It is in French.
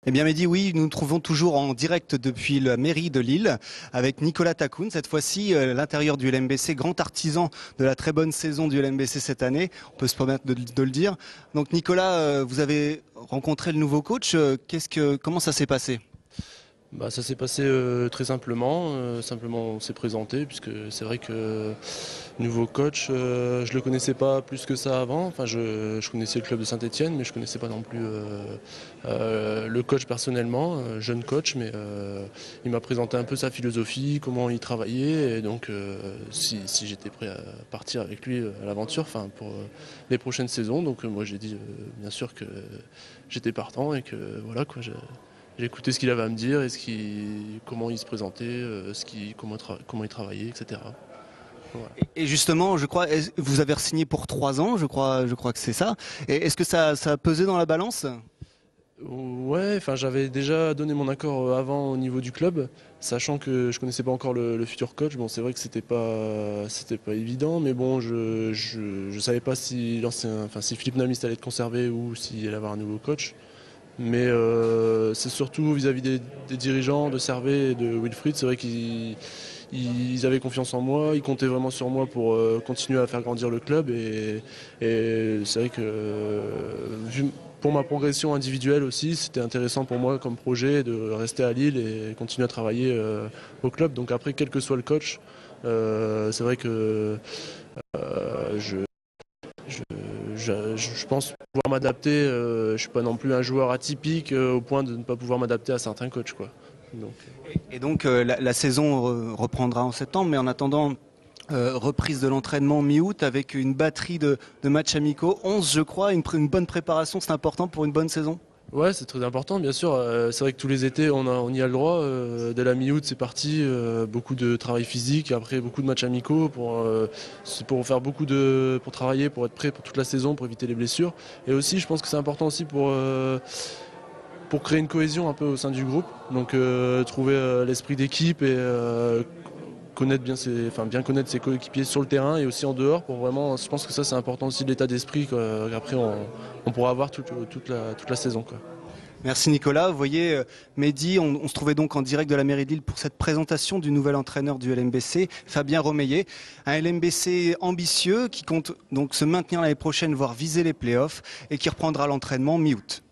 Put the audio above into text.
Eh bien Mehdi, oui, nous nous trouvons toujours en direct depuis la mairie de Lille avec Nicolas Takoun. Cette fois-ci, l'intérieur du LMBC, grand artisan de la très bonne saison du LMBC cette année, on peut se permettre de le dire. Donc Nicolas, vous avez rencontré le nouveau coach. Comment ça s'est passé? Bah, ça s'est passé très simplement. Simplement, on s'est présenté, puisque c'est vrai que nouveau coach, je le connaissais pas plus que ça avant. Enfin, je connaissais le club de Saint-Étienne, mais je connaissais pas non plus le coach personnellement, jeune coach. Mais il m'a présenté un peu sa philosophie, comment il travaillait, et donc si j'étais prêt à partir avec lui à l'aventure, enfin pour les prochaines saisons. Donc moi j'ai dit bien sûr que j'étais partant et que voilà quoi. J'ai écouté ce qu'il avait à me dire et comment il se présentait, comment il travaillait, etc. Voilà. Et justement, je crois, vous avez signé pour 3 ans, je crois que c'est ça. Et est-ce que ça a pesé dans la balance? Ouais, enfin j'avais déjà donné mon accord avant au niveau du club, sachant que je connaissais pas encore le futur coach. Bon, c'est vrai que c'était pas évident, mais bon, je savais pas si Philippe Nalmis allait être conservé ou s'il allait avoir un nouveau coach. Mais c'est surtout vis-à-vis des dirigeants de Servais et de Wilfried, c'est vrai qu'ils avaient confiance en moi, ils comptaient vraiment sur moi pour continuer à faire grandir le club. Et c'est vrai que pour ma progression individuelle aussi, c'était intéressant pour moi comme projet de rester à Lille et continuer à travailler au club. Donc après, quel que soit le coach, c'est vrai que je, je pense pouvoir m'adapter. Je suis pas non plus un joueur atypique au point de ne pas pouvoir m'adapter à certains coachs, quoi. Donc, Et donc la saison reprendra en septembre, mais en attendant, reprise de l'entraînement mi-août avec une batterie de matchs amicaux, 11 je crois, une bonne préparation, c'est important pour une bonne saison? ouais, c'est très important, bien sûr. C'est vrai que tous les étés, on y a le droit. Dès la mi-août, c'est parti. Beaucoup de travail physique, après beaucoup de matchs amicaux pour faire pour travailler, pour être prêt pour toute la saison, pour éviter les blessures. Et aussi, je pense que c'est important aussi pour créer une cohésion un peu au sein du groupe. Donc, trouver l'esprit d'équipe et bien connaître ses coéquipiers sur le terrain et aussi en dehors. Pour vraiment, je pense que ça, c'est important aussi de l'état d'esprit qu'après on pourra avoir toute la saison, quoi. Merci Nicolas. Vous voyez, Mehdi, on se trouvait donc en direct de la mairie de Lille pour cette présentation du nouvel entraîneur du LMBC, Fabien Romeillet. Un LMBC ambitieux qui compte donc se maintenir l'année prochaine, voire viser les playoffs et qui reprendra l'entraînement mi-août.